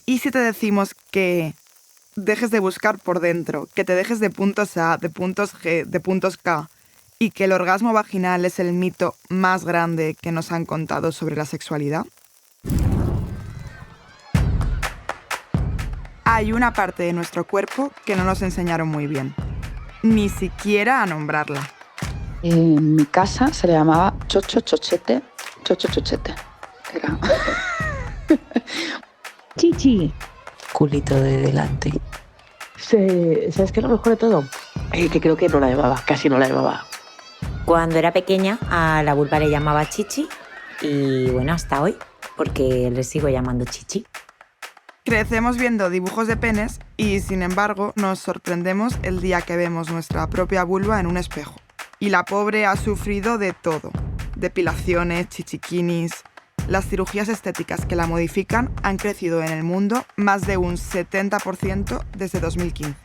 ¿Y si te decimos que dejes de buscar por dentro, que te dejes de puntos A, de puntos G, de puntos K, y que el orgasmo vaginal es el mito más grande que nos han contado sobre la sexualidad? Hay una parte de nuestro cuerpo que no nos enseñaron muy bien, ni siquiera a nombrarla. En mi casa se le llamaba chocho chochete, chocho chochete. Era... Chichi. Culito de delante. ¿Sabes qué es lo mejor de todo? Que creo que no la llamaba, casi no la llamaba. Cuando era pequeña a la vulva le llamaba chichi y bueno, hasta hoy, porque le sigo llamando chichi. Crecemos viendo dibujos de penes y, sin embargo, nos sorprendemos el día que vemos nuestra propia vulva en un espejo. Y la pobre ha sufrido de todo. Depilaciones, chichiquinis... Las cirugías estéticas que la modifican han crecido en el mundo más de un 70% desde 2015.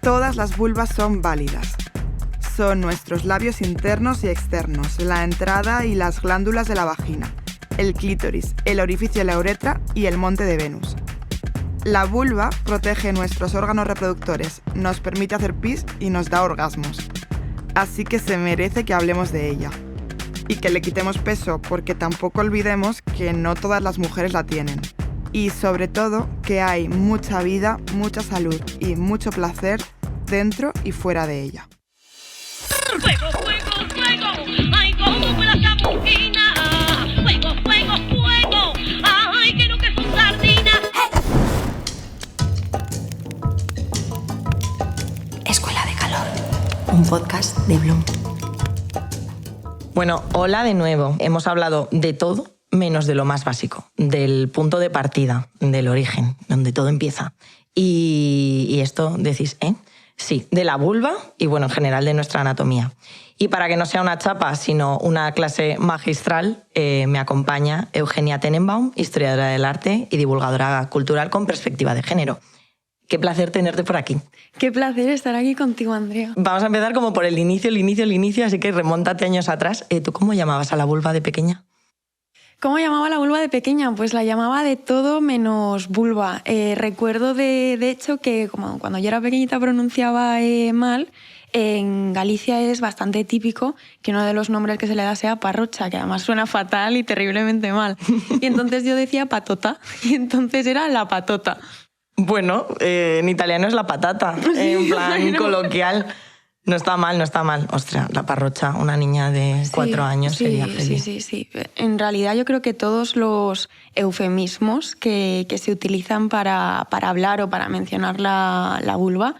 Todas las vulvas son válidas. Son nuestros labios internos y externos, la entrada y las glándulas de la vagina, el clítoris, el orificio de la uretra y el monte de Venus. La vulva protege nuestros órganos reproductores, nos permite hacer pis y nos da orgasmos. Así que se merece que hablemos de ella. Y que le quitemos peso, porque tampoco olvidemos que no todas las mujeres la tienen. Y sobre todo, que hay mucha vida, mucha salud y mucho placer dentro y fuera de ella. ¡Fuego, fuego, fuego! ¡Ay, cómo vuela esta bujina! ¡Fuego, fuego, fuego! ¡Ay, quiero que son sardinas! Escuela de Calor, un podcast de Bloom. Bueno, hola de nuevo. Hemos hablado de todo menos de lo más básico, del punto de partida, del origen, donde todo empieza. Y esto decís, ¿eh? Sí, de la vulva y, bueno, en general de nuestra anatomía. Y para que no sea una chapa, sino una clase magistral, me acompaña Eugenia Tenenbaum, historiadora del arte y divulgadora cultural con perspectiva de género. Qué placer tenerte por aquí. Qué placer estar aquí contigo, Andrea. Vamos a empezar como por el inicio, así que remóntate años atrás. ¿Tú cómo llamabas a la vulva de pequeña? ¿Cómo llamaba la vulva de pequeña? Pues la llamaba de todo menos vulva. Recuerdo de hecho que como cuando yo era pequeñita pronunciaba mal, en Galicia es bastante típico que uno de los nombres que se le da sea parrocha, que además suena fatal y terriblemente mal. Y entonces yo decía patota, y entonces era la patota. Bueno, en italiano es la patata, en plan coloquial. No está mal, no está mal. Ostras, la parrocha, una niña de 4 años sería feliz. Sí. En realidad yo creo que todos los eufemismos que se utilizan para hablar o para mencionar la vulva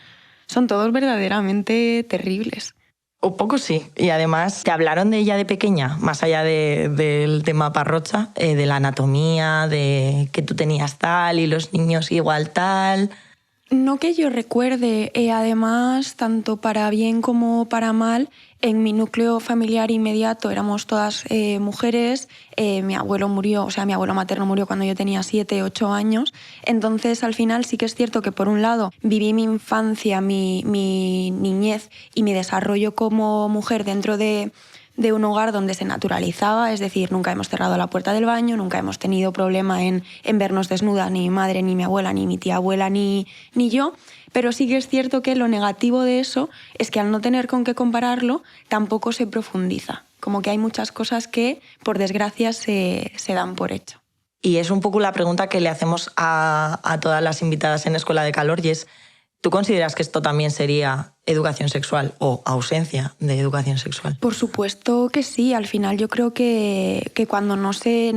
son todos verdaderamente terribles. Un poco sí. Y además, ¿te hablaron de ella de pequeña? Más allá del tema parrocha, de la anatomía, de que tú tenías tal y los niños igual tal. No que yo recuerde. Además, tanto para bien como para mal, en mi núcleo familiar inmediato éramos todas mujeres. Mi abuelo murió, o sea, mi abuelo materno murió cuando yo tenía 7, 8 años. Entonces, al final sí que es cierto que, por un lado, viví mi infancia, mi niñez y mi desarrollo como mujer dentro de un hogar donde se naturalizaba, es decir, nunca hemos cerrado la puerta del baño, nunca hemos tenido problema en vernos desnudas, ni mi madre, ni mi abuela, ni mi tía abuela, ni yo. Pero sí que es cierto que lo negativo de eso es que al no tener con qué compararlo, tampoco se profundiza. Como que hay muchas cosas que, por desgracia, se dan por hecho. Y es un poco la pregunta que le hacemos a todas las invitadas en Escuela de Calor, y es, ¿tú consideras que esto también sería educación sexual o ausencia de educación sexual? Por supuesto que sí. Al final yo creo que cuando no se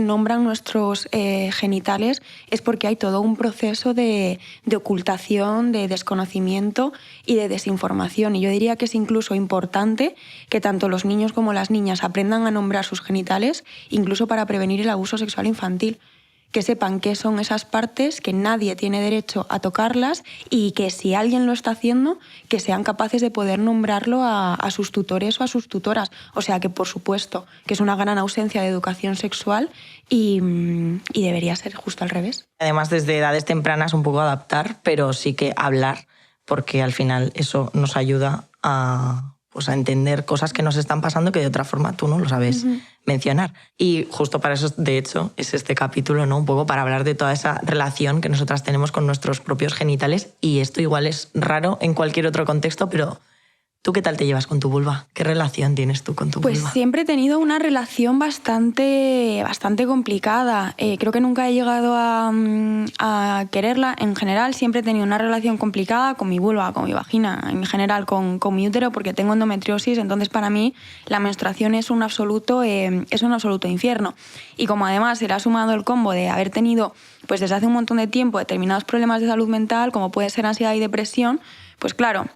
nombran nuestros genitales es porque hay todo un proceso de ocultación, de desconocimiento y de desinformación. Y yo diría que es incluso importante que tanto los niños como las niñas aprendan a nombrar sus genitales, incluso para prevenir el abuso sexual infantil. Que sepan qué son esas partes, que nadie tiene derecho a tocarlas y que si alguien lo está haciendo, que sean capaces de poder nombrarlo a sus tutores o a sus tutoras. O sea que, por supuesto, que es una gran ausencia de educación sexual y debería ser justo al revés. Además, desde edades tempranas un poco adaptar, pero sí que hablar, porque al final eso nos ayuda a pues a entender cosas que nos están pasando que de otra forma tú no lo sabes mencionar. Y justo para eso, de hecho, es este capítulo, ¿no? Un poco para hablar de toda esa relación que nosotras tenemos con nuestros propios genitales, y esto igual es raro en cualquier otro contexto, pero ¿tú qué tal te llevas con tu vulva? ¿Qué relación tienes tú con tu vulva? Pues siempre he tenido una relación bastante complicada. Creo que nunca he llegado a quererla. En general, siempre he tenido una relación complicada con mi vulva, con mi vagina, en general con mi útero, porque tengo endometriosis. Entonces, para mí, la menstruación es un absoluto infierno. Y como además se le ha sumado el combo de haber tenido, pues desde hace un montón de tiempo, determinados problemas de salud mental, como puede ser ansiedad y depresión, pues claro,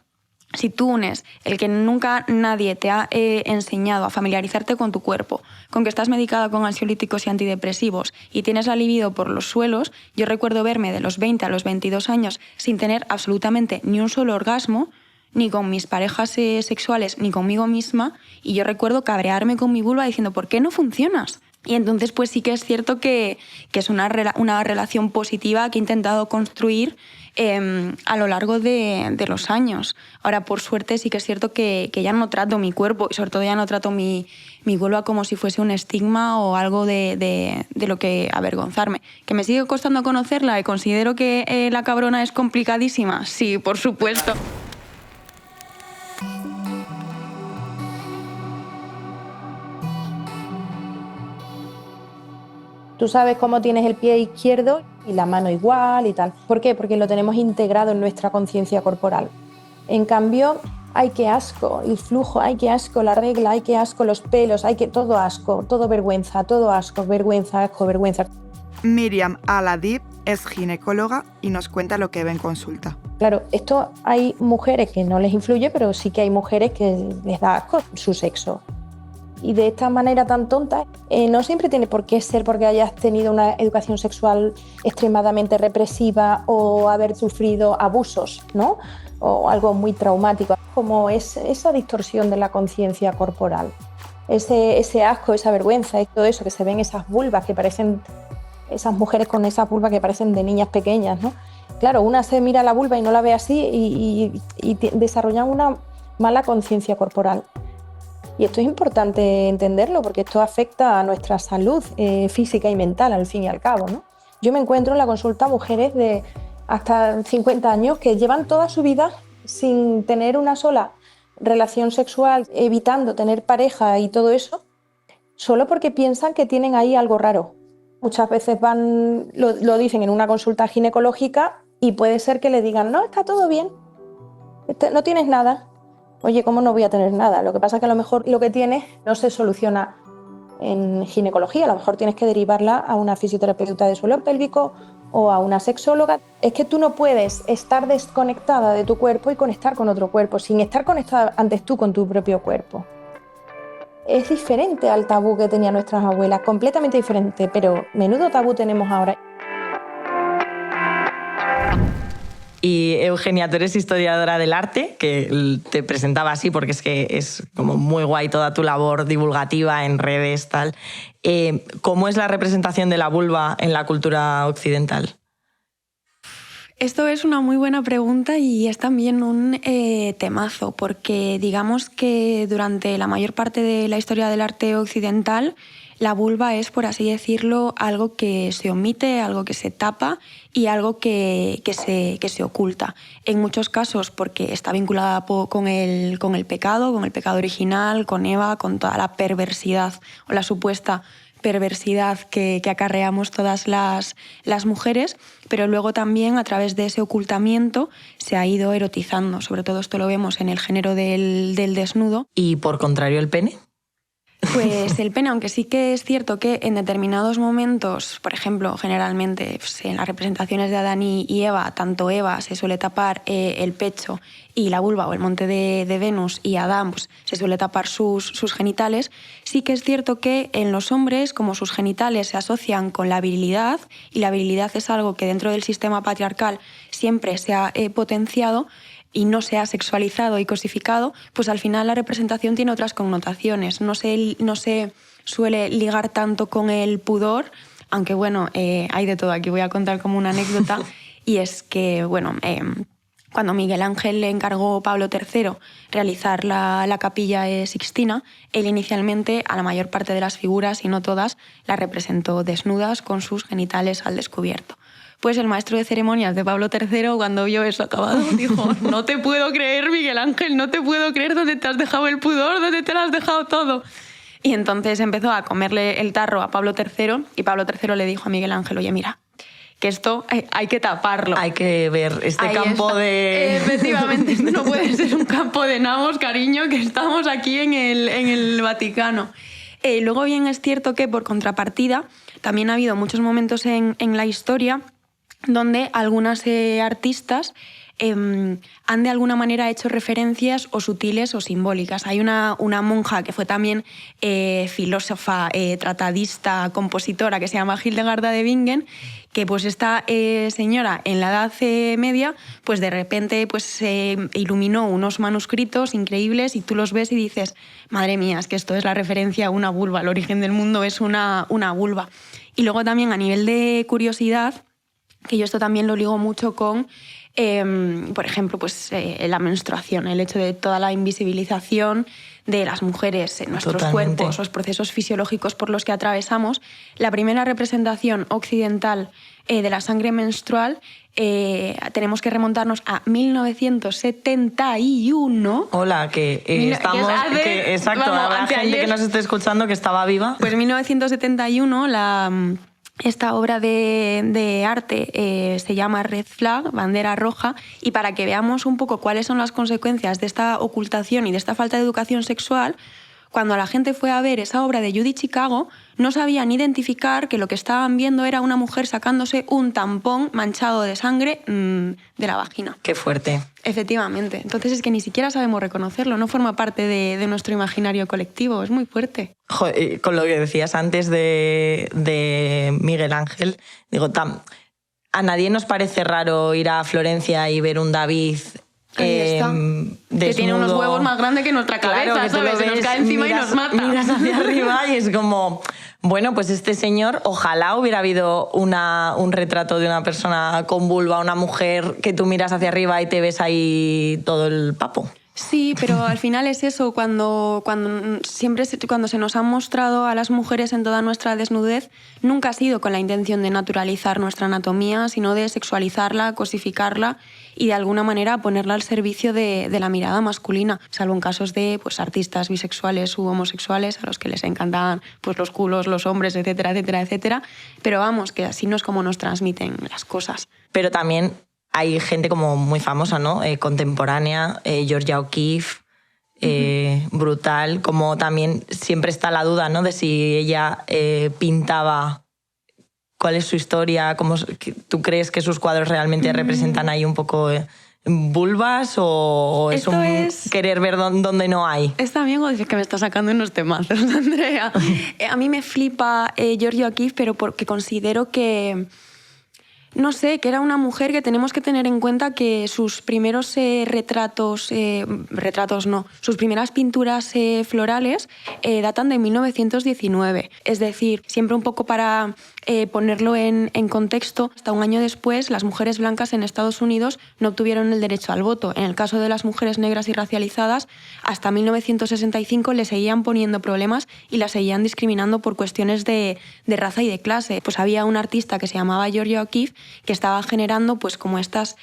si tú unes el que nunca nadie te ha enseñado a familiarizarte con tu cuerpo, con que estás medicada con ansiolíticos y antidepresivos y tienes la libido por los suelos, yo recuerdo verme de los 20 a los 22 años sin tener absolutamente ni un solo orgasmo, ni con mis parejas sexuales, ni conmigo misma, y yo recuerdo cabrearme con mi vulva diciendo, ¿por qué no funcionas? Y entonces pues sí que es cierto que es una relación positiva que he intentado construir a lo largo de los años. Ahora, por suerte, sí que es cierto que ya no trato mi cuerpo y sobre todo ya no trato mi vulva como si fuese un estigma o algo de lo que avergonzarme. ¿Que me sigue costando conocerla y considero que la cabrona es complicadísima? Sí, por supuesto. Tú sabes cómo tienes el pie izquierdo y la mano igual y tal. ¿Por qué? Porque lo tenemos integrado en nuestra conciencia corporal. En cambio, ¡ay, qué asco! El flujo, ¡ay, qué asco! La regla, ¡ay, qué asco! Los pelos, ¡ay, qué todo asco! Todo vergüenza, todo asco, vergüenza, asco, vergüenza. Miriam Aladib es ginecóloga y nos cuenta lo que ve en consulta. Claro, esto hay mujeres que no les influye, pero sí que hay mujeres que les da asco su sexo. Y de esta manera tan tonta, no siempre tiene por qué ser porque hayas tenido una educación sexual extremadamente represiva o haber sufrido abusos, ¿no? O algo muy traumático, como es esa distorsión de la conciencia corporal, ese asco, esa vergüenza y todo eso que se ven esas vulvas que parecen, esas mujeres con esas vulvas que parecen de niñas pequeñas, ¿no? Claro, una se mira la vulva y no la ve así y desarrollan una mala conciencia corporal. Y esto es importante entenderlo porque esto afecta a nuestra salud física y mental, al fin y al cabo, ¿no? Yo me encuentro en la consulta mujeres de hasta 50 años que llevan toda su vida sin tener una sola relación sexual, evitando tener pareja y todo eso, solo porque piensan que tienen ahí algo raro. Muchas veces lo dicen en una consulta ginecológica y puede ser que le digan, no, está todo bien, no tienes nada. Oye, ¿cómo no voy a tener nada? Lo que pasa es que a lo mejor lo que tienes no se soluciona en ginecología. A lo mejor tienes que derivarla a una fisioterapeuta de suelo pélvico o a una sexóloga. Es que tú no puedes estar desconectada de tu cuerpo y conectar con otro cuerpo, sin estar conectada antes tú con tu propio cuerpo. Es diferente al tabú que tenían nuestras abuelas, completamente diferente, pero menudo tabú tenemos ahora. Y Eugenia, tú eres historiadora del arte, que te presentaba así porque es que es como muy guay toda tu labor divulgativa en redes, tal. ¿Cómo es la representación de la vulva en la cultura occidental? Esto es una muy buena pregunta y es también un temazo, porque digamos que durante la mayor parte de la historia del arte occidental, la vulva es, por así decirlo, algo que se omite, algo que se tapa y algo que se oculta. En muchos casos porque está vinculada con el pecado original, con Eva, con toda la perversidad o la supuesta perversidad que acarreamos todas las mujeres, pero luego también a través de ese ocultamiento se ha ido erotizando. Sobre todo esto lo vemos en el género del desnudo. ¿Y por contrario el pene? Pues el pene, aunque sí que es cierto que en determinados momentos, por ejemplo, generalmente pues en las representaciones de Adán y Eva, tanto Eva se suele tapar el pecho y la vulva o el monte de Venus, y Adán pues, se suele tapar sus genitales, sí que es cierto que en los hombres, como sus genitales se asocian con la virilidad, y la virilidad es algo que dentro del sistema patriarcal siempre se ha potenciado, y no se ha sexualizado y cosificado, pues al final la representación tiene otras connotaciones. No se suele ligar tanto con el pudor, aunque bueno, hay de todo. Aquí voy a contar como una anécdota, y es que, bueno, cuando Miguel Ángel le encargó a Pablo III realizar la Capilla Sixtina, él inicialmente a la mayor parte de las figuras, y no todas, las representó desnudas con sus genitales al descubierto. Pues el maestro de ceremonias de Pablo III, cuando vio eso acabado, dijo: no te puedo creer, Miguel Ángel, no te puedo creer, ¿dónde te has dejado el pudor? ¿Dónde te lo has dejado todo? Y entonces empezó a comerle el tarro a Pablo III, y Pablo III le dijo a Miguel Ángel: oye, mira, que esto hay que taparlo. Hay que ver este Ahí campo está. de... Efectivamente, esto no puede ser un campo de nabos, cariño, que estamos aquí en el Vaticano. Luego bien es cierto que, por contrapartida, también ha habido muchos momentos en la historia donde algunas artistas han de alguna manera hecho referencias o sutiles o simbólicas. Hay una monja que fue también filósofa, tratadista, compositora, que se llama Hildegarda de Bingen, que pues esta señora en la Edad Media, pues de repente pues iluminó unos manuscritos increíbles, y tú los ves y dices: madre mía, es que esto es la referencia a una vulva, el origen del mundo es una vulva. Y luego también, a nivel de curiosidad, que yo esto también lo ligo mucho con, por ejemplo, pues, la menstruación, el hecho de toda la invisibilización de las mujeres en nuestros Totalmente. cuerpos, los procesos fisiológicos por los que atravesamos. La primera representación occidental de la sangre menstrual tenemos que remontarnos a 1971. Hola, que estamos... exacto, vamos, habrá gente anteayer. que nos esté escuchando que estaba viva. Pues 1971, esta obra de arte se llama Red Flag, bandera roja, y para que veamos un poco cuáles son las consecuencias de esta ocultación y de esta falta de educación sexual, cuando la gente fue a ver esa obra de Judy Chicago, no sabían identificar que lo que estaban viendo era una mujer sacándose un tampón manchado de sangre de la vagina. Qué fuerte. Efectivamente. Entonces es que ni siquiera sabemos reconocerlo, no forma parte de nuestro imaginario colectivo, es muy fuerte. Joder, con lo que decías antes de Miguel Ángel, digo, a nadie nos parece raro ir a Florencia y ver un David Ahí está. Que tiene unos huevos más grandes que nuestra cabeza, claro, que tú ¿sabes? lo Se nos ves, cae encima miras, y nos mata. Miras hacia arriba y es como... Bueno, pues este señor, ojalá hubiera habido un retrato de una persona con vulva, una mujer que tú miras hacia arriba y te ves ahí todo el papo. Sí, pero al final es eso, cuando se nos han mostrado a las mujeres en toda nuestra desnudez, nunca ha sido con la intención de naturalizar nuestra anatomía, sino de sexualizarla, cosificarla y de alguna manera ponerla al servicio de la mirada masculina, salvo en casos de pues, artistas bisexuales u homosexuales a los que les encantan pues, los culos, los hombres, etcétera, etcétera, etcétera. Pero vamos, que así no es como nos transmiten las cosas. Pero también hay gente como muy famosa, ¿no? Contemporánea, Georgia O'Keeffe, brutal, como también siempre está la duda, ¿no? De si ella pintaba, cuál es su historia, ¿tú crees que sus cuadros realmente representan ahí un poco vulvas o es querer ver dónde no hay? Es también que me está sacando unos temazos, Andrea. A mí me flipa Georgia O'Keeffe, pero porque considero que... No sé, que era una mujer que tenemos que tener en cuenta que sus primeros sus primeras pinturas florales datan de 1919. Es decir, siempre un poco para ponerlo en contexto, hasta un año después las mujeres blancas en Estados Unidos no obtuvieron el derecho al voto. En el caso de las mujeres negras y racializadas, hasta 1965 le seguían poniendo problemas y las seguían discriminando por cuestiones de raza y de clase. Pues había un artista que se llamaba Georgia O'Keeffe que estaba generando pues como estas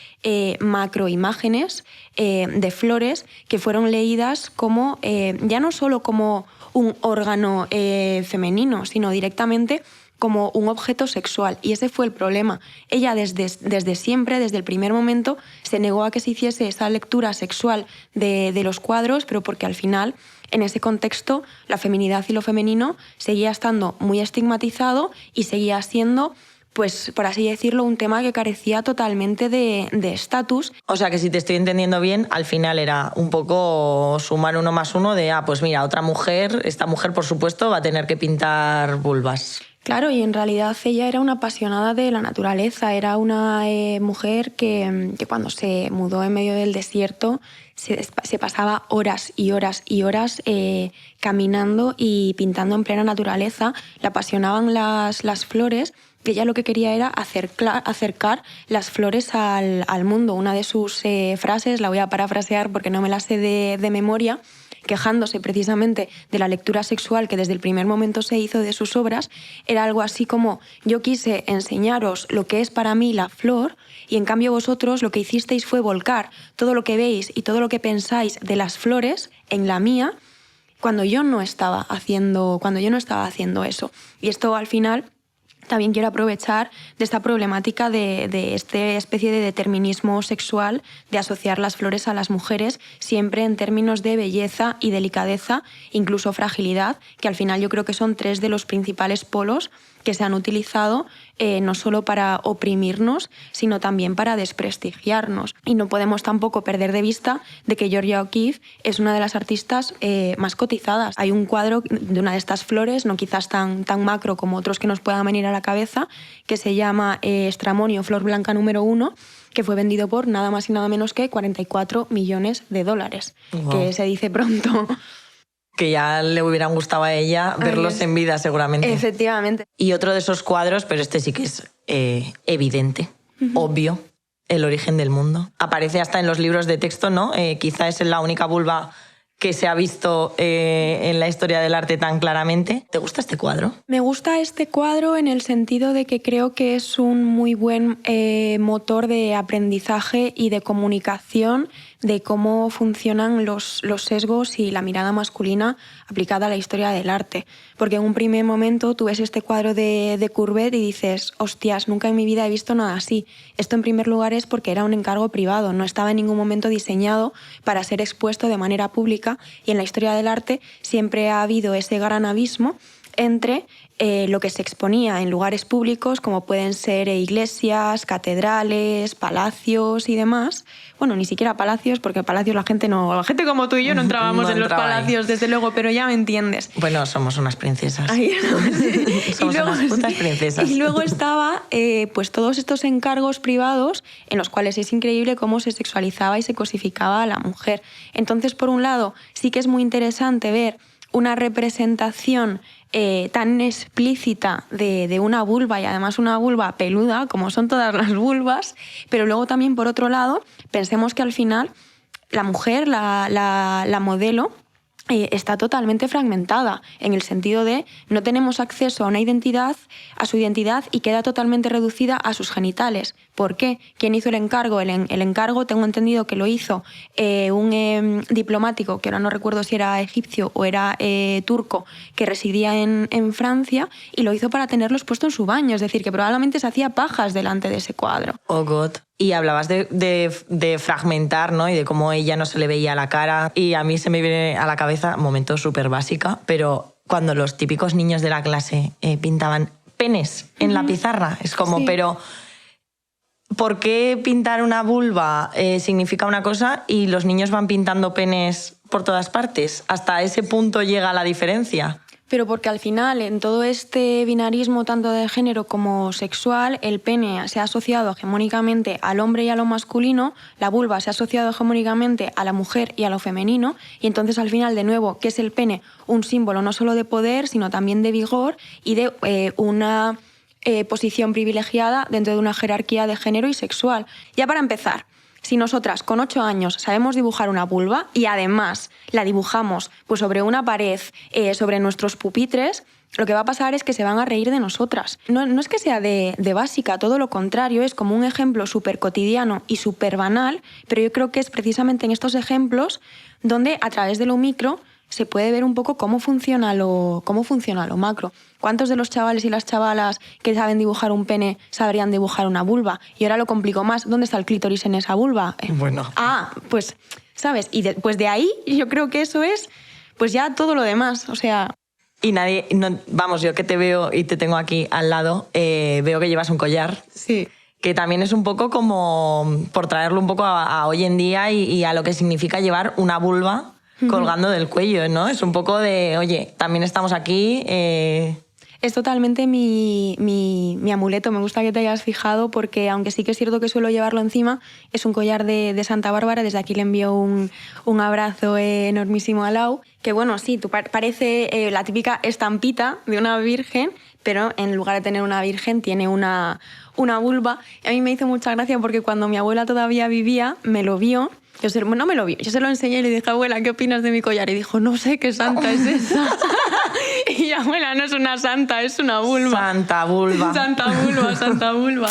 macroimágenes de flores que fueron leídas como ya no solo como un órgano femenino, sino directamente como un objeto sexual. Y ese fue el problema. Ella desde siempre, desde el primer momento, se negó a que se hiciese esa lectura sexual de los cuadros, pero porque al final, en ese contexto, la feminidad y lo femenino seguía estando muy estigmatizado y seguía siendo, pues, por así decirlo, un tema que carecía totalmente de estatus. O sea que si te estoy entendiendo bien, al final era un poco sumar 1 más 1 de, pues mira, otra mujer, esta mujer por supuesto va a tener que pintar vulvas. Claro, y en realidad ella era una apasionada de la naturaleza, era una mujer que cuando se mudó en medio del desierto se pasaba horas y horas y horas caminando y pintando en plena naturaleza. Le apasionaban las flores Ella lo que quería era acercar las flores al mundo. Una de sus frases, la voy a parafrasear porque no me la sé de memoria, quejándose precisamente de la lectura sexual que desde el primer momento se hizo de sus obras, era algo así como: yo quise enseñaros lo que es para mí la flor y en cambio vosotros lo que hicisteis fue volcar todo lo que veis y todo lo que pensáis de las flores en la mía cuando yo no estaba haciendo eso. Y esto al final también quiero aprovechar de esta problemática de esta especie de determinismo sexual, de asociar las flores a las mujeres siempre en términos de belleza y delicadeza, incluso fragilidad, que al final yo creo que son 3 de los principales polos que se han utilizado no solo para oprimirnos, sino también para desprestigiarnos. Y no podemos tampoco perder de vista de que Georgia O'Keeffe es una de las artistas más cotizadas. Hay un cuadro de una de estas flores, no quizás tan macro como otros que nos puedan venir a la cabeza, que se llama Estramonio, flor blanca número 1, que fue vendido por nada más y nada menos que $44 millones, wow. Que se dice pronto. Que ya le hubieran gustado a ella verlos en vida, seguramente. Efectivamente. Y otro de esos cuadros, pero este sí que es evidente, obvio, El origen del mundo. Aparece hasta en los libros de texto, ¿no? Quizá es la única vulva que se ha visto en la historia del arte tan claramente. ¿Te gusta este cuadro? Me gusta este cuadro en el sentido de que creo que es un muy buen motor de aprendizaje y de comunicación de cómo funcionan los sesgos y la mirada masculina aplicada a la historia del arte. Porque en un primer momento tú ves este cuadro de Courbet y dices: hostias, nunca en mi vida he visto nada así. Esto en primer lugar es porque era un encargo privado, no estaba en ningún momento diseñado para ser expuesto de manera pública, y en la historia del arte siempre ha habido ese gran abismo entre lo que se exponía en lugares públicos, como pueden ser iglesias, catedrales, palacios y demás. Bueno, ni siquiera palacios, porque palacios la gente como tú y yo no entrábamos en los palacios, desde luego, pero ya me entiendes. Bueno, somos unas princesas. Somos unas putas princesas. Y luego estaba pues todos estos encargos privados en los cuales es increíble cómo se sexualizaba y se cosificaba a la mujer. Entonces, por un lado, sí que es muy interesante ver una representación tan explícita de una vulva, y además una vulva peluda, como son todas las vulvas, pero luego también, por otro lado, pensemos que al final la mujer, la modelo, está totalmente fragmentada, en el sentido de no tenemos acceso a su identidad, y queda totalmente reducida a sus genitales. ¿Por qué? ¿Quién hizo el encargo? El encargo tengo entendido que lo hizo un diplomático, que ahora no recuerdo si era egipcio o era turco, que residía en Francia, y lo hizo para tenerlos puesto en su baño, es decir, que probablemente se hacía pajas delante de ese cuadro. Oh God. Y hablabas de fragmentar, ¿no? Y de cómo ella no se le veía la cara. Y a mí se me viene a la cabeza, momento súper básica, pero cuando los típicos niños de la clase pintaban penes en la pizarra, es como, sí. Pero ¿por qué pintar una vulva significa una cosa y los niños van pintando penes por todas partes? Hasta ese punto llega la diferencia. Pero porque al final, en todo este binarismo tanto de género como sexual, el pene se ha asociado hegemónicamente al hombre y a lo masculino, la vulva se ha asociado hegemónicamente a la mujer y a lo femenino, y entonces al final, de nuevo, ¿qué es el pene? Un símbolo no solo de poder, sino también de vigor y de una posición privilegiada dentro de una jerarquía de género y sexual. Ya para empezar, si nosotras con 8 años sabemos dibujar una vulva y además la dibujamos pues sobre una pared, sobre nuestros pupitres, lo que va a pasar es que se van a reír de nosotras. No es que sea de básica, todo lo contrario, es como un ejemplo súper cotidiano y súper banal, pero yo creo que es precisamente en estos ejemplos donde a través de lo micro se puede ver un poco cómo funciona lo macro. ¿Cuántos de los chavales y las chavalas que saben dibujar un pene sabrían dibujar una vulva? Y ahora lo complico más. ¿Dónde está el clítoris en esa vulva? Bueno. Pues, ¿sabes? Y después de ahí yo creo que eso es pues ya todo lo demás. O sea... Y nadie... vamos, yo que te veo y te tengo aquí al lado, veo que llevas un collar. Sí. Que también es un poco como por traerlo un poco a hoy en día y a lo que significa llevar una vulva colgando del cuello, ¿no? Es un poco de, oye, también estamos aquí... Es totalmente mi amuleto. Me gusta que te hayas fijado porque, aunque sí que es cierto que suelo llevarlo encima, es un collar de Santa Bárbara. Desde aquí le envío un abrazo enormísimo a Lau. Que bueno, sí, parece la típica estampita de una virgen, pero en lugar de tener una virgen tiene una vulva. Y a mí me hizo mucha gracia porque cuando mi abuela todavía vivía, me lo vio. No me lo vio. Yo se lo enseñé y le dije, abuela, ¿qué opinas de mi collar? Y dijo, no sé qué santa es esa. Y abuela, no es una santa, es una vulva. Santa vulva. Santa vulva, santa vulva.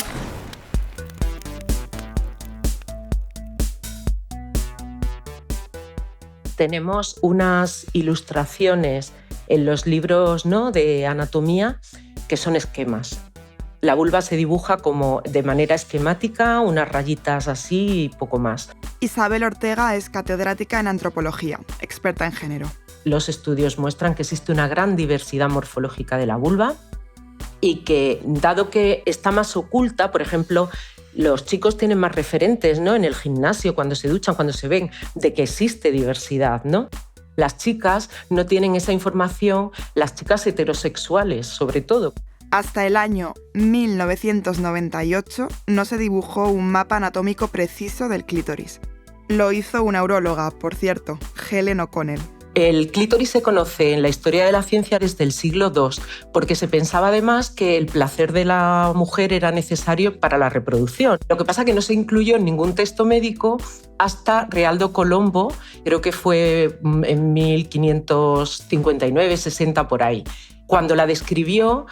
Tenemos unas ilustraciones en los libros, ¿no?, de anatomía que son esquemas. La vulva se dibuja como de manera esquemática, unas rayitas así y poco más. Isabel Ortega es catedrática en antropología, experta en género. Los estudios muestran que existe una gran diversidad morfológica de la vulva y que, dado que está más oculta, por ejemplo, los chicos tienen más referentes, ¿no?, en el gimnasio, cuando se duchan, cuando se ven, de que existe diversidad, ¿no? Las chicas no tienen esa información, las chicas heterosexuales, sobre todo. Hasta el año 1998 no se dibujó un mapa anatómico preciso del clítoris. Lo hizo una uróloga, por cierto, Helen O'Connell. El clítoris se conoce en la historia de la ciencia desde el siglo II, porque se pensaba además que el placer de la mujer era necesario para la reproducción. Lo que pasa es que no se incluyó en ningún texto médico hasta Realdo Colombo, creo que fue en 1559-60 por ahí. Cuando la describió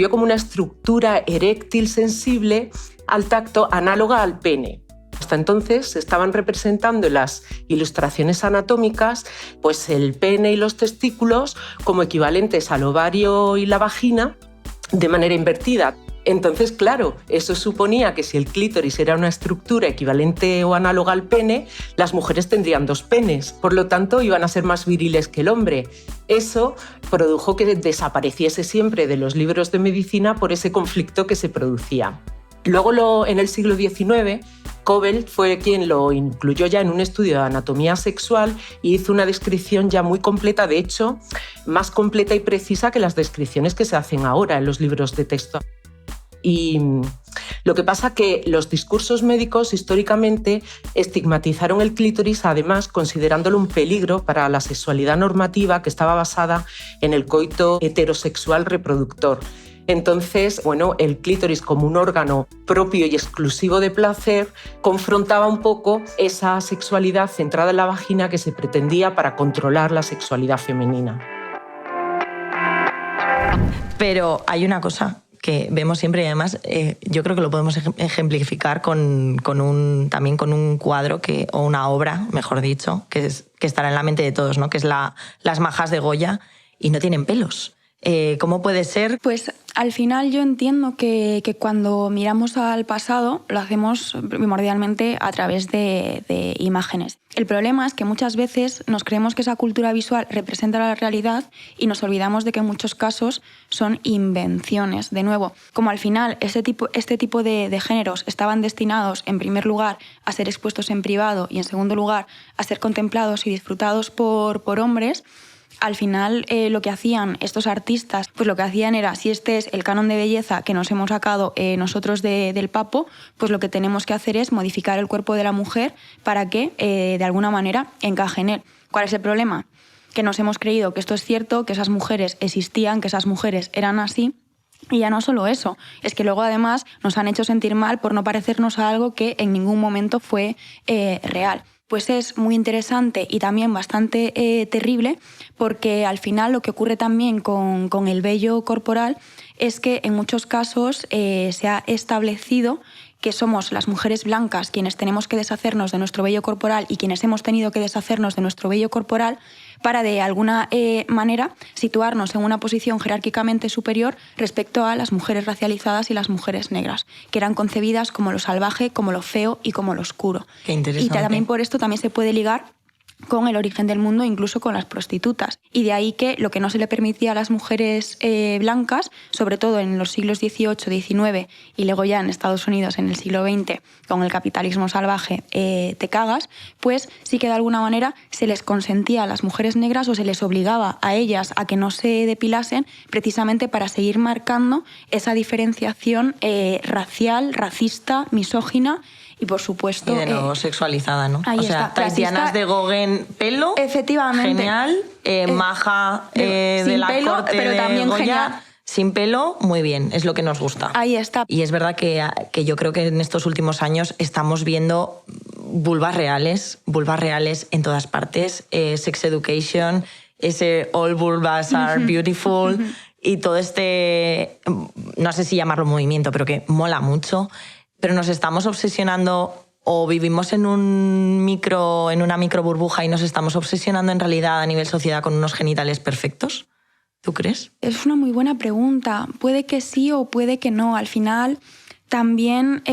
como una estructura eréctil sensible al tacto análoga al pene. Hasta entonces se estaban representando en las ilustraciones anatómicas pues el pene y los testículos como equivalentes al ovario y la vagina de manera invertida. Entonces, claro, eso suponía que si el clítoris era una estructura equivalente o análoga al pene, las mujeres tendrían dos penes, por lo tanto iban a ser más viriles que el hombre. Eso produjo que desapareciese siempre de los libros de medicina por ese conflicto que se producía. Luego, en el siglo XIX, Cobell fue quien lo incluyó ya en un estudio de anatomía sexual y hizo una descripción ya muy completa, de hecho, más completa y precisa que las descripciones que se hacen ahora en los libros de texto. Y lo que pasa es que los discursos médicos históricamente estigmatizaron el clítoris, además considerándolo un peligro para la sexualidad normativa que estaba basada en el coito heterosexual reproductor. Entonces, bueno, el clítoris como un órgano propio y exclusivo de placer confrontaba un poco esa sexualidad centrada en la vagina que se pretendía para controlar la sexualidad femenina. Pero hay una cosa que vemos siempre y además yo creo que lo podemos ejemplificar también con un cuadro o una obra, mejor dicho, que estará en la mente de todos, ¿no?, que es Las majas de Goya, y no tienen pelos. ¿Cómo puede ser? Pues al final yo entiendo que cuando miramos al pasado lo hacemos primordialmente a través de imágenes. El problema es que muchas veces nos creemos que esa cultura visual representa la realidad y nos olvidamos de que en muchos casos son invenciones. De nuevo, como al final este tipo de géneros estaban destinados en primer lugar a ser expuestos en privado y en segundo lugar a ser contemplados y disfrutados por hombres, al final lo que hacían estos artistas, pues lo que hacían era, si este es el canon de belleza que nos hemos sacado nosotros del papo, pues lo que tenemos que hacer es modificar el cuerpo de la mujer para que de alguna manera encaje en él. ¿Cuál es el problema? Que nos hemos creído que esto es cierto, que esas mujeres existían, que esas mujeres eran así. Y ya no solo eso, es que luego además nos han hecho sentir mal por no parecernos a algo que en ningún momento fue real. Pues es muy interesante y también bastante terrible, porque al final lo que ocurre también con el vello corporal es que en muchos casos se ha establecido que somos las mujeres blancas quienes tenemos que deshacernos de nuestro vello corporal y quienes hemos tenido que deshacernos de nuestro vello corporal para de alguna manera situarnos en una posición jerárquicamente superior respecto a las mujeres racializadas y las mujeres negras, que eran concebidas como lo salvaje, como lo feo y como lo oscuro. Qué interesante. Y también por esto también se puede ligar con el origen del mundo, incluso con las prostitutas. Y de ahí que lo que no se le permitía a las mujeres blancas, sobre todo en los siglos XVIII, XIX y luego ya en Estados Unidos en el siglo XX, con el capitalismo salvaje, te cagas, pues sí que de alguna manera se les consentía a las mujeres negras o se les obligaba a ellas a que no se depilasen, precisamente para seguir marcando esa diferenciación racial, racista, misógina. Y por supuesto... Y de nuevo sexualizada, ¿no? Ahí o sea, está. Taitianas de Gauguin, pelo, efectivamente, genial, Maja de la pelo, corte pero de también Goya, genial. sin pelo, muy bien, es lo que nos gusta. Ahí está. Y es verdad que yo creo que en estos últimos años estamos viendo vulvas reales en todas partes, sex education, ese all vulvas are beautiful, y todo este, no sé si llamarlo movimiento, pero que mola mucho. Pero nos estamos obsesionando o vivimos en una micro burbuja y nos estamos obsesionando en realidad a nivel sociedad con unos genitales perfectos. ¿Tú crees? Es una muy buena pregunta. Puede que sí o puede que no. Al final también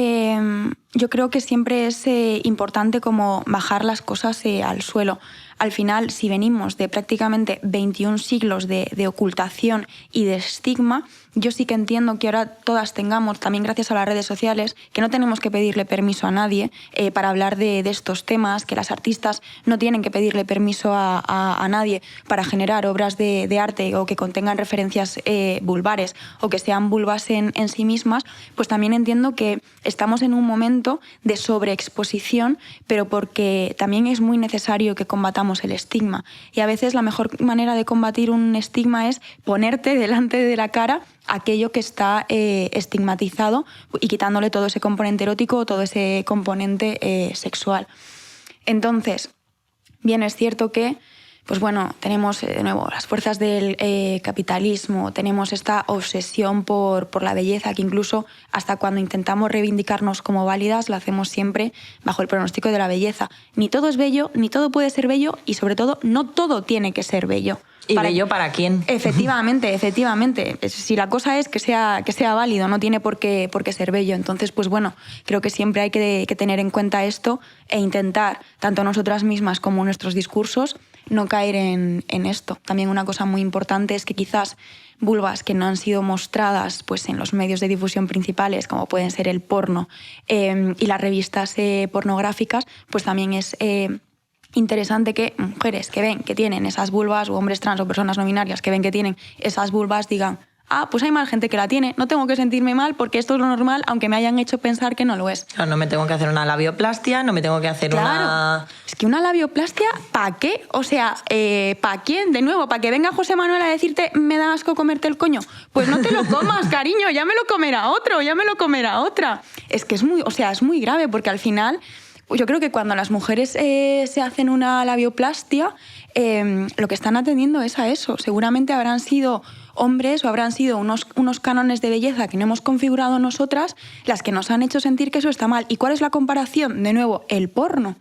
yo creo que siempre es importante como bajar las cosas al suelo. Al final, si venimos de prácticamente 21 siglos de ocultación y de estigma, yo sí que entiendo que ahora todas tengamos, también gracias a las redes sociales, que no tenemos que pedirle permiso a nadie para hablar de estos temas, que las artistas no tienen que pedirle permiso a nadie para generar obras de arte o que contengan referencias vulvares o que sean vulvas en sí mismas, pues también entiendo que estamos en un momento de sobreexposición, pero porque también es muy necesario que combatamos el estigma. Y a veces la mejor manera de combatir un estigma es ponerte delante de la cara aquello que está estigmatizado y quitándole todo ese componente erótico o todo ese componente sexual. Entonces, bien es cierto que pues bueno, tenemos de nuevo las fuerzas del capitalismo, tenemos esta obsesión por la belleza que incluso hasta cuando intentamos reivindicarnos como válidas lo hacemos siempre bajo el pronóstico de la belleza. Ni todo es bello, ni todo puede ser bello y sobre todo no todo tiene que ser bello. ¿Y bello para quién? Efectivamente. Si la cosa es que sea válido, no tiene por qué ser bello. Entonces, pues bueno, creo que siempre hay que tener en cuenta esto e intentar, tanto nosotras mismas como nuestros discursos, no caer en esto. También una cosa muy importante es que quizás vulvas que no han sido mostradas pues, en los medios de difusión principales, como pueden ser el porno y las revistas pornográficas, pues también es interesante que mujeres que ven que tienen esas vulvas o hombres trans o personas no binarias que ven que tienen esas vulvas digan pues hay más gente que la tiene, no tengo que sentirme mal porque esto es lo normal, aunque me hayan hecho pensar que no lo es. Claro, no me tengo que hacer una labioplastia, no me tengo que hacer una... Es que una labioplastia, ¿para qué? O sea, ¿para quién? De nuevo, ¿para que venga José Manuel a decirte me da asco comerte el coño? Pues no te lo comas, cariño, ya me lo comerá otro, ya me lo comerá otra. Es que es muy grave porque al final... Yo creo que cuando las mujeres se hacen una labioplastia, lo que están atendiendo es a eso. Seguramente habrán sido hombres o habrán sido unos cánones de belleza que no hemos configurado nosotras las que nos han hecho sentir que eso está mal. ¿Y cuál es la comparación? De nuevo, el porno.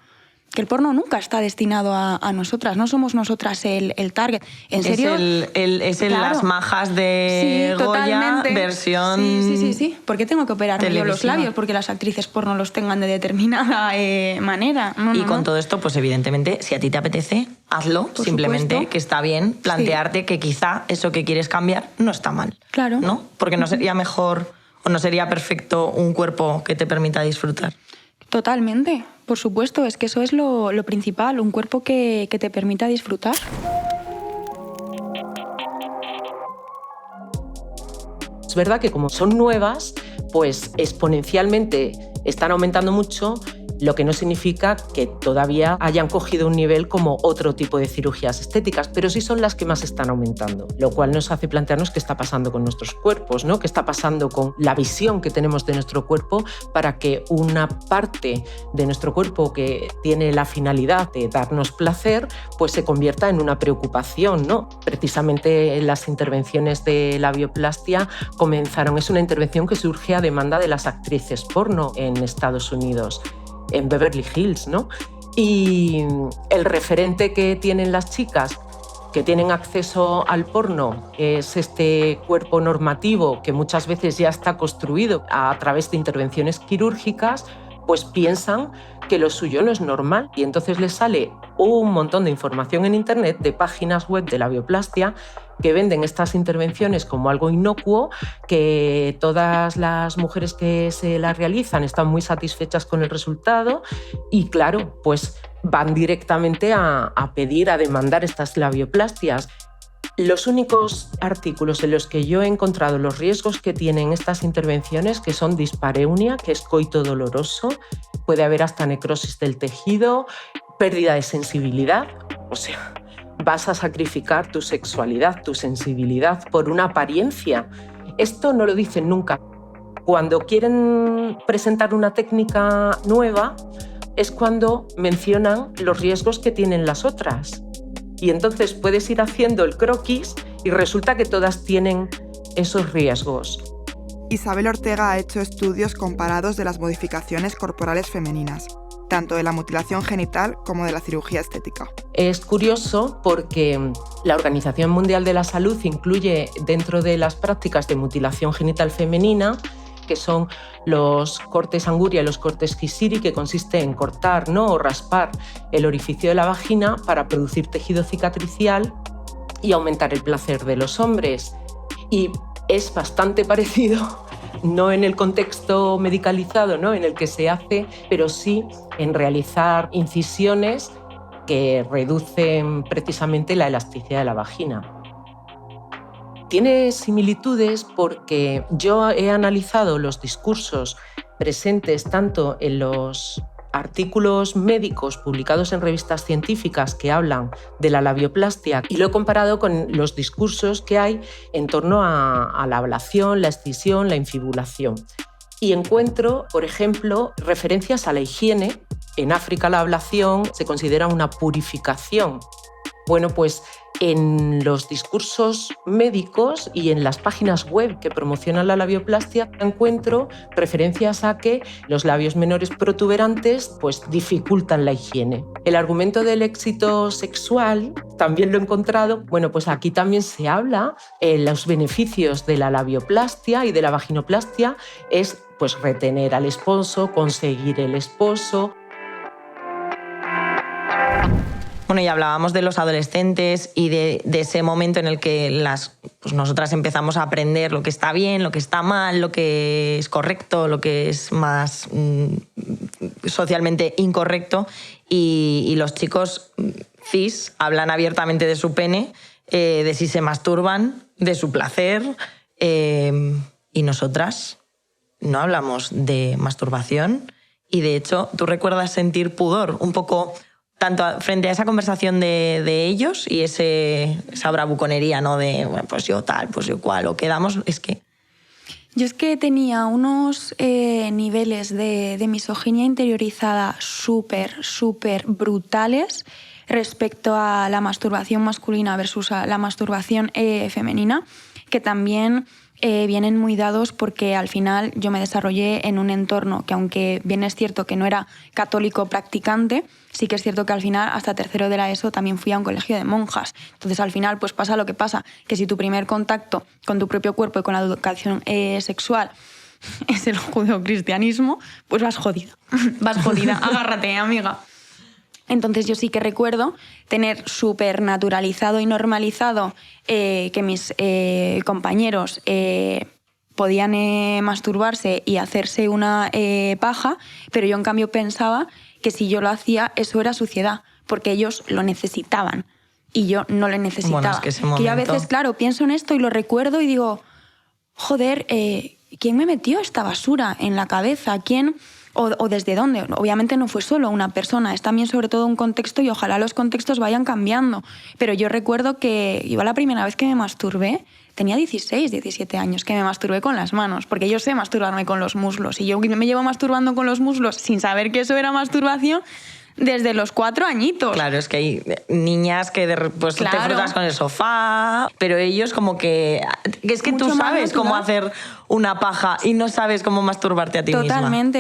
Que el porno nunca está destinado a nosotras, no somos nosotras el target. ¿En serio? Claro. Las majas de Goya, versión... Sí. ¿Por qué tengo que operarme yo los labios? Porque las actrices porno los tengan de determinada manera. No, con todo esto, pues evidentemente, si a ti te apetece, hazlo. Por simplemente, supuesto. Que está bien plantearte que quizá eso que quieres cambiar no está mal. Claro. ¿No? Porque no sería mejor o no sería perfecto un cuerpo que te permita disfrutar. Totalmente, por supuesto, es que eso es lo principal, un cuerpo que te permita disfrutar. Es verdad que como son nuevas, pues exponencialmente están aumentando mucho, lo que no significa que todavía hayan cogido un nivel como otro tipo de cirugías estéticas, pero sí son las que más están aumentando, lo cual nos hace plantearnos qué está pasando con nuestros cuerpos, ¿no? Qué está pasando con la visión que tenemos de nuestro cuerpo para que una parte de nuestro cuerpo que tiene la finalidad de darnos placer, pues se convierta en una preocupación, ¿no? Precisamente las intervenciones de labioplastia comenzaron, es una intervención que surge a demanda de las actrices porno en Estados Unidos, en Beverly Hills, ¿no? Y el referente que tienen las chicas que tienen acceso al porno es este cuerpo normativo que muchas veces ya está construido a través de intervenciones quirúrgicas, pues piensan que lo suyo no es normal y entonces les sale un montón de información en internet de páginas web de labioplastia que venden estas intervenciones como algo inocuo, que todas las mujeres que se las realizan están muy satisfechas con el resultado y claro, pues van directamente a pedir, a demandar estas labioplastias. Los únicos artículos en los que yo he encontrado los riesgos que tienen estas intervenciones, que son dispareunia, que es coito doloroso, puede haber hasta necrosis del tejido, pérdida de sensibilidad, o sea, vas a sacrificar tu sexualidad, tu sensibilidad por una apariencia. Esto no lo dicen nunca. Cuando quieren presentar una técnica nueva es cuando mencionan los riesgos que tienen las otras. Y entonces puedes ir haciendo el croquis y resulta que todas tienen esos riesgos. Isabel Ortega ha hecho estudios comparados de las modificaciones corporales femeninas, tanto de la mutilación genital como de la cirugía estética. Es curioso porque la Organización Mundial de la Salud incluye dentro de las prácticas de mutilación genital femenina, que son los cortes anguria y los cortes Kisiri, que consiste en cortar, ¿no?, o raspar el orificio de la vagina para producir tejido cicatricial y aumentar el placer de los hombres. Y es bastante parecido, no en el contexto medicalizado, ¿no?, en el que se hace, pero sí en realizar incisiones que reducen precisamente la elasticidad de la vagina. Tiene similitudes porque yo he analizado los discursos presentes tanto en los artículos médicos publicados en revistas científicas que hablan de la labioplastia y lo he comparado con los discursos que hay en torno a la ablación, la excisión, la infibulación. Y encuentro, por ejemplo, referencias a la higiene. En África la ablación se considera una purificación. Bueno, pues en los discursos médicos y en las páginas web que promocionan la labioplastia encuentro referencias a que los labios menores protuberantes pues dificultan la higiene. El argumento del éxito sexual también lo he encontrado. Bueno, pues aquí también se habla los beneficios de la labioplastia y de la vaginoplastia es pues retener al esposo, conseguir el esposo. Bueno, y hablábamos de los adolescentes y de ese momento en el que pues nosotras empezamos a aprender lo que está bien, lo que está mal, lo que es correcto, lo que es más socialmente incorrecto. Y los chicos cis hablan abiertamente de su pene, de si se masturban, de su placer. Y nosotras no hablamos de masturbación. Y de hecho, ¿tú recuerdas sentir pudor un poco tanto frente a esa conversación de ellos y esa bravuconería, ¿no?, de bueno, pues yo tal, pues yo cual, o quedamos? Es que yo es que tenía unos niveles de misoginia interiorizada súper brutales respecto a la masturbación masculina versus a la masturbación femenina, que también vienen muy dados porque al final yo me desarrollé en un entorno que, aunque bien es cierto que no era católico practicante, sí que es cierto que al final, hasta tercero de la ESO, también fui a un colegio de monjas. Entonces, al final, pues pasa lo que pasa, que si tu primer contacto con tu propio cuerpo y con la educación sexual es el judeocristianismo, pues vas jodida. Vas jodida, agárrate, amiga. Entonces yo sí que recuerdo tener súper naturalizado y normalizado que mis compañeros podían masturbarse y hacerse una paja, pero yo en cambio pensaba que si yo lo hacía, eso era suciedad, porque ellos lo necesitaban y yo no lo necesitaba. Bueno, es que ese momento... Que yo a veces, claro, pienso en esto y lo recuerdo y digo, joder, ¿quién me metió esta basura en la cabeza? ¿Quién...? O desde dónde. Obviamente no fue solo una persona, es también sobre todo un contexto y ojalá los contextos vayan cambiando. Pero yo recuerdo que iba la primera vez que me masturbé, tenía 16, 17 años, que me masturbé con las manos, porque yo sé masturbarme con los muslos y yo me llevo masturbando con los muslos sin saber que eso era masturbación desde los 4 añitos. Claro, es que hay niñas que pues, claro, te frotas con el sofá, pero ellos como que... Es que tú sabes cómo hacer una paja y no sabes cómo masturbarte a ti misma.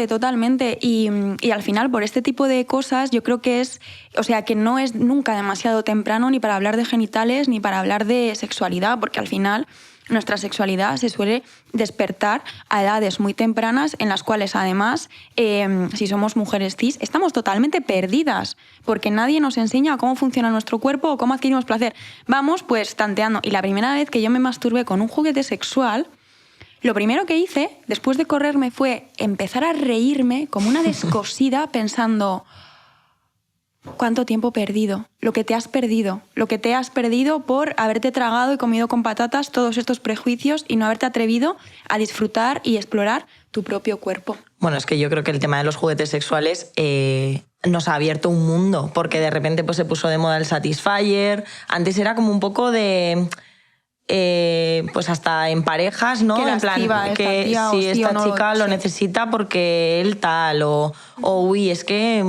Totalmente. Y al final, por este tipo de cosas, yo creo que es... O sea, que no es nunca demasiado temprano ni para hablar de genitales ni para hablar de sexualidad, porque al final nuestra sexualidad se suele despertar a edades muy tempranas en las cuales además, si somos mujeres cis, estamos totalmente perdidas porque nadie nos enseña cómo funciona nuestro cuerpo o cómo adquirimos placer. Vamos pues tanteando. Y la primera vez que yo me masturbé con un juguete sexual, lo primero que hice después de correrme fue empezar a reírme como una descosida pensando... ¿Cuánto tiempo perdido? Lo que te has perdido por haberte tragado y comido con patatas todos estos prejuicios y no haberte atrevido a disfrutar y explorar tu propio cuerpo. Bueno, es que yo creo que el tema de los juguetes sexuales nos ha abierto un mundo, porque de repente pues, se puso de moda el Satisfyer. Antes era como un poco de... pues hasta en parejas, ¿no? Que en plan, que si esta chica lo necesita porque él tal, o uy, es que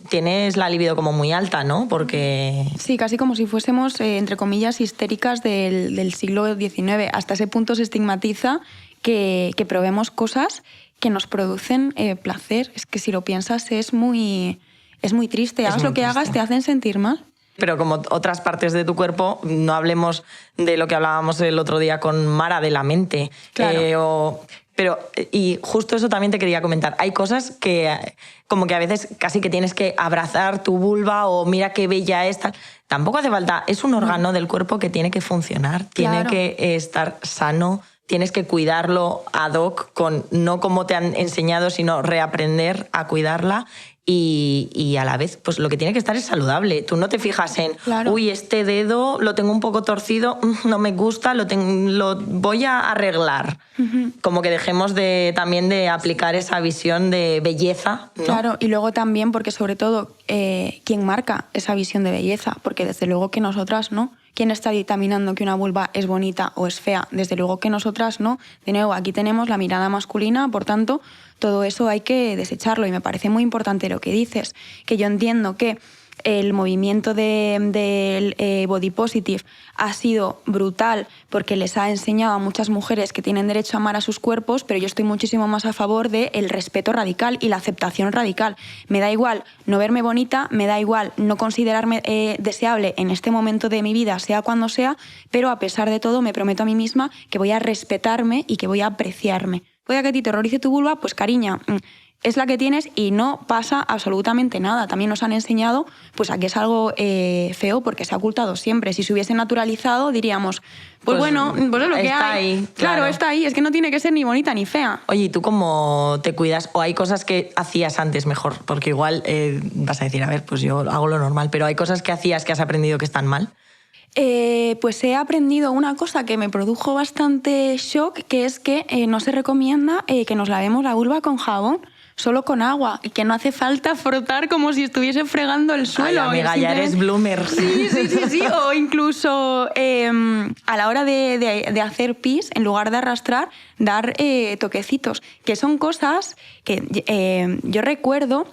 tienes la libido como muy alta, ¿no? Porque... Sí, casi como si fuésemos, entre comillas, histéricas del siglo XIX. Hasta ese punto se estigmatiza que probemos cosas que nos producen placer. Es que si lo piensas es muy triste. Hagas lo que hagas, te hacen sentir mal. Pero como otras partes de tu cuerpo, no hablemos de lo que hablábamos el otro día con Mara, de la mente. Claro. Y justo eso también te quería comentar. Hay cosas que como que a veces casi que tienes que abrazar tu vulva o mira qué bella es. Tal. Tampoco hace falta. Es un órgano del cuerpo que tiene que funcionar, tiene que estar sano, tienes que cuidarlo ad hoc, no como te han enseñado, sino reaprender a cuidarla. Y a la vez, pues lo que tiene que estar es saludable. Tú no te fijas en, uy, este dedo lo tengo un poco torcido, no me gusta, lo voy a arreglar. Como que dejemos también de aplicar esa visión de belleza, ¿no? Claro, y luego también, porque sobre todo, ¿quién marca esa visión de belleza? Porque desde luego que nosotras no. ¿Quién está dictaminando que una vulva es bonita o es fea? Desde luego que nosotras no. De nuevo, aquí tenemos la mirada masculina, por tanto, todo eso hay que desecharlo. Y me parece muy importante lo que dices, que yo entiendo que el movimiento del body positive ha sido brutal porque les ha enseñado a muchas mujeres que tienen derecho a amar a sus cuerpos, pero yo estoy muchísimo más a favor del respeto radical y la aceptación radical. Me da igual no verme bonita, me da igual no considerarme deseable en este momento de mi vida, sea cuando sea, pero a pesar de todo me prometo a mí misma que voy a respetarme y que voy a apreciarme. Puede que a ti te horrorice tu vulva, pues cariña, es la que tienes y no pasa absolutamente nada. También nos han enseñado pues, a que es algo feo porque se ha ocultado siempre. Si se hubiese naturalizado, diríamos, pues bueno, pues es lo que hay. Ahí, claro, está ahí. Es que no tiene que ser ni bonita ni fea. Oye, ¿y tú cómo te cuidas? ¿O hay cosas que hacías antes mejor? Porque igual vas a decir, a ver, pues yo hago lo normal, pero hay cosas que hacías que has aprendido que están mal. Pues he aprendido una cosa que me produjo bastante shock, que es que no se recomienda que nos lavemos la vulva con jabón, solo con agua, y que no hace falta frotar como si estuviese fregando el suelo. Ay, amiga, ya eres bloomer. Sí. O incluso a la hora de hacer pis, en lugar de arrastrar, dar toquecitos, que son cosas que yo recuerdo...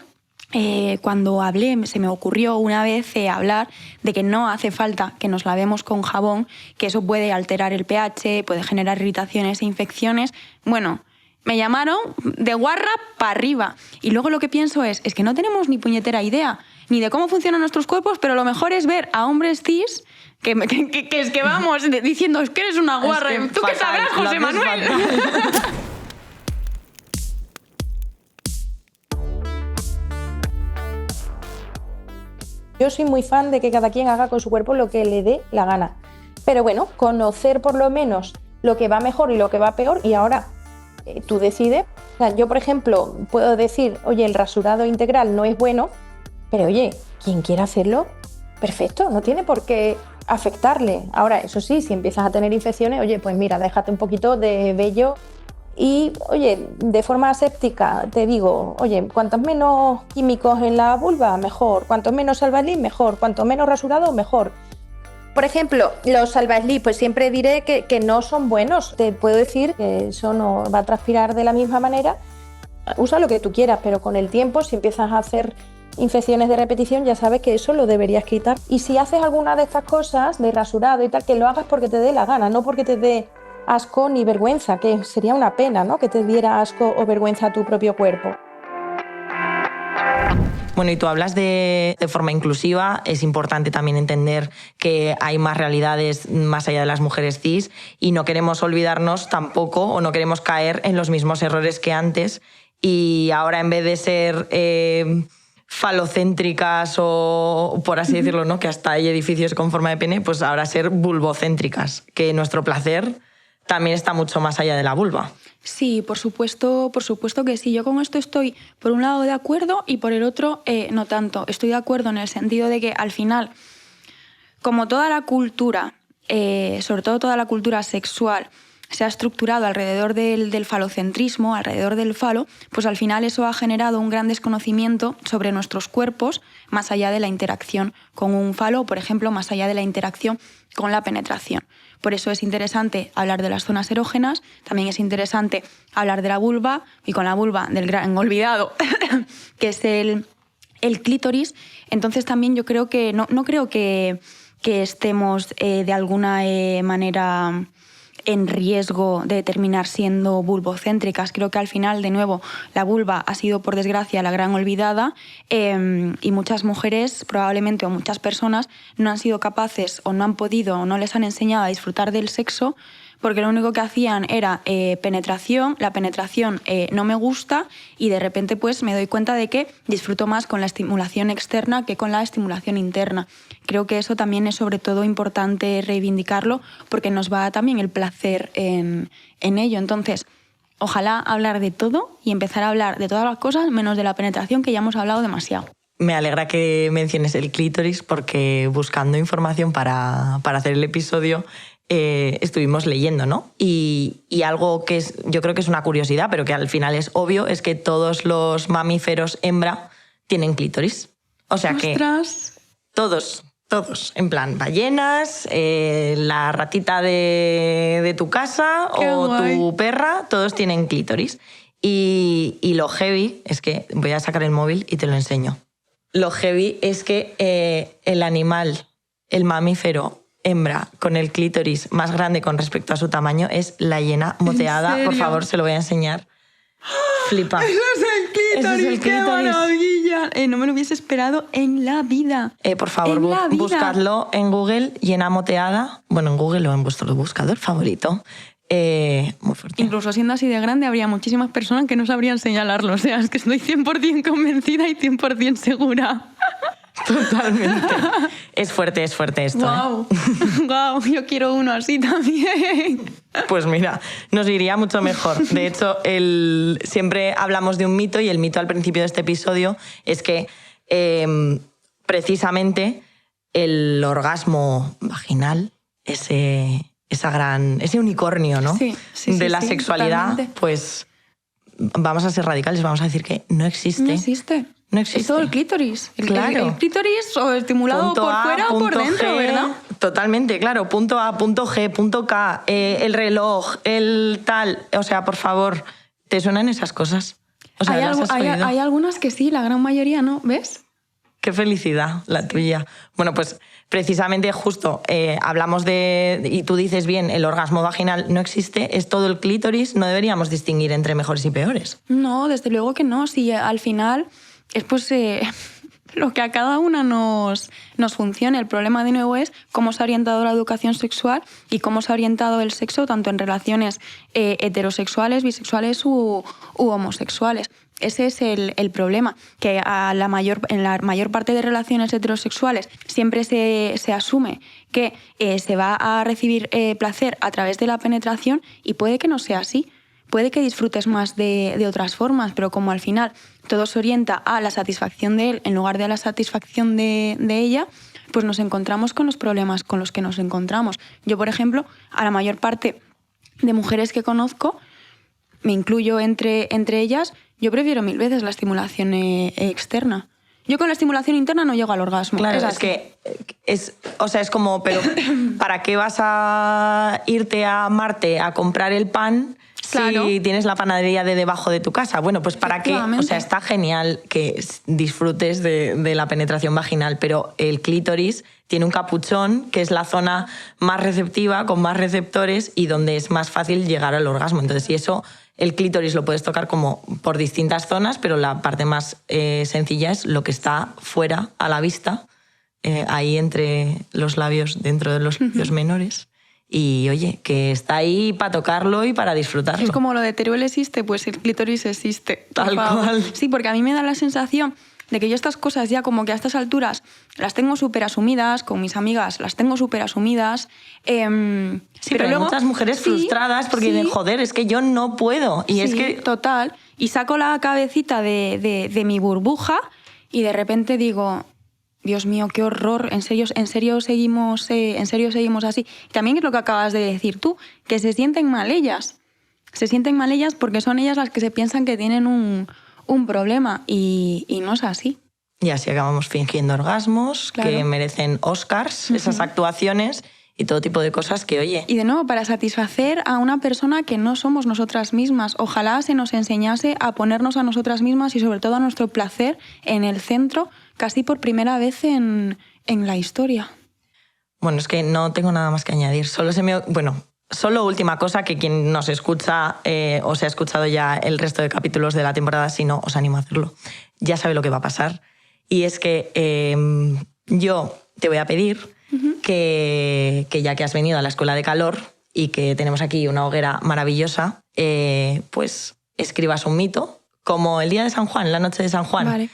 cuando hablé, se me ocurrió una vez hablar de que no hace falta que nos lavemos con jabón, que eso puede alterar el pH, puede generar irritaciones e infecciones. Bueno, me llamaron de guarra para arriba. Y luego lo que pienso es que no tenemos ni puñetera idea ni de cómo funcionan nuestros cuerpos, pero lo mejor es ver a hombres cis que es que vamos diciendo, es que eres una guarra. Es que ¿tú qué sabrás, José Manuel? Yo soy muy fan de que cada quien haga con su cuerpo lo que le dé la gana. Pero bueno, conocer por lo menos lo que va mejor y lo que va peor, y ahora tú decides. O sea, yo, por ejemplo, puedo decir, oye, el rasurado integral no es bueno, pero oye, quien quiera hacerlo, perfecto, no tiene por qué afectarle. Ahora, eso sí, si empiezas a tener infecciones, oye, pues mira, déjate un poquito de vello. Y, oye, de forma aséptica te digo, oye, cuantos menos químicos en la vulva, mejor. Cuantos menos salvaslip, mejor. Cuanto menos rasurado, mejor. Por ejemplo, los salvaslip, pues siempre diré que no son buenos. Te puedo decir que eso no va a transpirar de la misma manera. Usa lo que tú quieras, pero con el tiempo, si empiezas a hacer infecciones de repetición, ya sabes que eso lo deberías quitar. Y si haces alguna de estas cosas, de rasurado y tal, que lo hagas porque te dé la gana, no porque te dé asco ni vergüenza, que sería una pena, ¿no?, que te diera asco o vergüenza a tu propio cuerpo. Bueno, y tú hablas de forma inclusiva. Es importante también entender que hay más realidades más allá de las mujeres cis y no queremos olvidarnos tampoco o no queremos caer en los mismos errores que antes. Y ahora, en vez de ser falocéntricas o, por así decirlo, ¿no? Que hasta hay edificios con forma de pene, pues ahora ser vulvocéntricas, que nuestro placer también está mucho más allá de la vulva. Sí, por supuesto que sí. Yo con esto estoy, por un lado, de acuerdo y por el otro, no tanto. Estoy de acuerdo en el sentido de que, al final, como toda la cultura, sobre todo toda la cultura sexual, se ha estructurado alrededor del falocentrismo, alrededor del falo, pues al final eso ha generado un gran desconocimiento sobre nuestros cuerpos, más allá de la interacción con un falo, o, por ejemplo, más allá de la interacción con la penetración. Por eso es interesante hablar de las zonas erógenas, también es interesante hablar de la vulva, y con la vulva del gran olvidado, que es el clítoris. Entonces también yo creo que no creo que estemos de alguna manera en riesgo de terminar siendo vulvocéntricas. Creo que al final, de nuevo, la vulva ha sido, por desgracia, la gran olvidada, y muchas mujeres, probablemente, o muchas personas, no han sido capaces o no han podido o no les han enseñado a disfrutar del sexo porque lo único que hacían era penetración, la penetración no me gusta y de repente pues me doy cuenta de que disfruto más con la estimulación externa que con la estimulación interna. Creo que eso también es sobre todo importante reivindicarlo porque nos va también el placer en ello. Entonces, ojalá hablar de todo y empezar a hablar de todas las cosas menos de la penetración, que ya hemos hablado demasiado. Me alegra que menciones el clítoris porque buscando información para hacer el episodio estuvimos leyendo, ¿no? Y algo que yo creo que es una curiosidad, pero que al final es obvio, es que todos los mamíferos hembra tienen clítoris. O sea ¡ostras! Que todos, en plan ballenas, la ratita de tu casa ¡qué o guay! Tu perra, todos tienen clítoris. Y lo heavy es que, voy a sacar el móvil y te lo enseño. Lo heavy es que el animal, el mamífero hembra con el clítoris más grande con respecto a su tamaño es la hiena moteada. Por favor, se lo voy a enseñar. Flipa. ¡Eso es el clítoris! ¡Qué maravilla! No me lo hubiese esperado en la vida. Por favor, buscadlo en Google, hiena moteada. Bueno, en Google o en vuestro buscador favorito. Muy fuerte. Incluso siendo así de grande, habría muchísimas personas que no sabrían señalarlo. O sea, es que estoy 100% convencida y 100% segura. Totalmente. Es fuerte esto. Wow. Wow, yo quiero uno así también. Pues mira, nos iría mucho mejor. De hecho, siempre hablamos de un mito y el mito al principio de este episodio es que precisamente el orgasmo vaginal, ese unicornio, ¿no? Sí, de la sexualidad, totalmente. Pues vamos a ser radicales, vamos a decir que no existe. No existe. No existe. Es todo el clítoris. Claro. El clítoris o estimulado punto por fuera o por dentro, G, ¿verdad? Totalmente, claro. Punto A, punto G, punto K, el reloj, el tal. O sea, por favor, ¿te suenan esas cosas? O sea, hay algunas que sí, la gran mayoría no, ¿ves? Qué felicidad la tuya. Bueno, pues precisamente justo hablamos y tú dices bien, el orgasmo vaginal no existe, es todo el clítoris, no deberíamos distinguir entre mejores y peores. No, desde luego que no. Si al final es pues lo que a cada una nos funcione. El problema de nuevo es cómo se ha orientado la educación sexual y cómo se ha orientado el sexo tanto en relaciones heterosexuales, bisexuales u homosexuales. Ese es el problema, que en la mayor parte de relaciones heterosexuales siempre se asume que se va a recibir placer a través de la penetración y puede que no sea así. Puede que disfrutes más de otras formas, pero como al final todo se orienta a la satisfacción de él en lugar de a la satisfacción de ella, pues nos encontramos con los problemas con los que nos encontramos. Yo, por ejemplo, a la mayor parte de mujeres que conozco, me incluyo entre ellas, yo prefiero 1000 veces la estimulación externa. Yo con la estimulación interna no llego al orgasmo. Claro, es que es como, pero ¿para qué vas a irte a Marte a comprar el pan claro. si tienes la panadería de debajo de tu casa? Bueno, pues ¿para qué? O sea, está genial que disfrutes de la penetración vaginal, pero el clítoris tiene un capuchón que es la zona más receptiva, con más receptores y donde es más fácil llegar al orgasmo. Entonces, si eso El clítoris lo puedes tocar como por distintas zonas, pero la parte más sencilla es lo que está fuera a la vista, ahí entre los labios, dentro de los labios menores. Y oye, que está ahí para tocarlo y para disfrutarlo. Es como lo de Teruel existe, pues el clítoris existe. Tal cual. Sí, porque a mí me da la sensación de que yo estas cosas ya como que a estas alturas las tengo súper asumidas, con mis amigas las tengo súper asumidas. Sí, pero luego, hay muchas mujeres frustradas porque dicen, joder, es que yo no puedo. Y es que... total. Y saco la cabecita de mi burbuja y de repente digo... Dios mío, qué horror, en serio seguimos así. Y también es lo que acabas de decir tú, que se sienten mal ellas. Se sienten mal ellas porque son ellas las que se piensan que tienen un problema y no es así. Y así acabamos fingiendo orgasmos, claro, que merecen Oscars, esas actuaciones y todo tipo de cosas que, oye... Y de nuevo, para satisfacer a una persona que no somos nosotras mismas. Ojalá se nos enseñase a ponernos a nosotras mismas y sobre todo a nuestro placer en el centro, casi por primera vez en la historia. Bueno, es que no tengo nada más que añadir. Solo última cosa, que quien nos escucha o se ha escuchado ya el resto de capítulos de la temporada, si no, os animo a hacerlo, ya sabe lo que va a pasar. Y es que yo te voy a pedir que ya que has venido a la Escuela de Calor y que tenemos aquí una hoguera maravillosa, pues escribas un mito, como el día de San Juan, la noche de San Juan. Vale.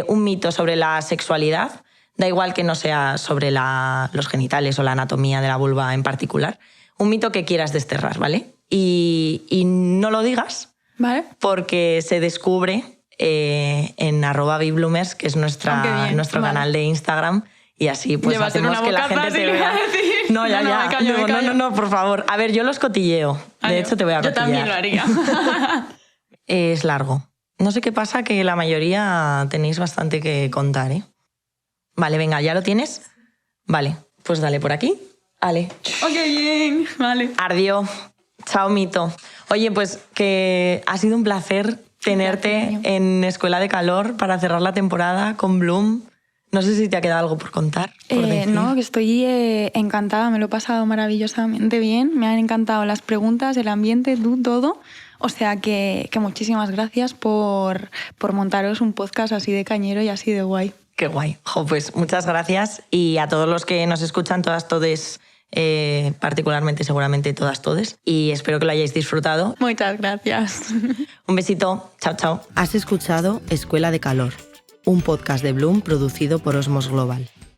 Un mito sobre la sexualidad, da igual que no sea sobre los genitales o la anatomía de la vulva en particular, un mito que quieras desterrar, ¿vale? Y no lo digas, ¿vale? Porque se descubre en @bibloomers, que es nuestro canal de Instagram, y así pues hacemos que la gente te vea. No, por favor. A ver, yo los cotilleo. De hecho, te voy a cotillear. Yo también lo haría. Es largo. No sé qué pasa, que la mayoría tenéis bastante que contar, ¿eh? Vale, venga, ¿ya lo tienes? Vale, pues dale por aquí. Vale. Ok, bien. Vale. Ardió. Chao, mito. Oye, pues que ha sido un placer tenerte en Escuela de Calor para cerrar la temporada con Bloom. No sé si te ha quedado algo por contar. No, que estoy encantada, me lo he pasado maravillosamente bien. Me han encantado las preguntas, el ambiente, todo. O sea que muchísimas gracias por montaros un podcast así de cañero y así de guay. Qué guay. Pues muchas gracias. Y a todos los que nos escuchan, todas, todes, particularmente, seguramente todas, todes. Y espero que lo hayáis disfrutado. Muchas gracias. Un besito. Chao, chao. Has escuchado Escuela de Calor, un podcast de Bloom producido por Osmos Global.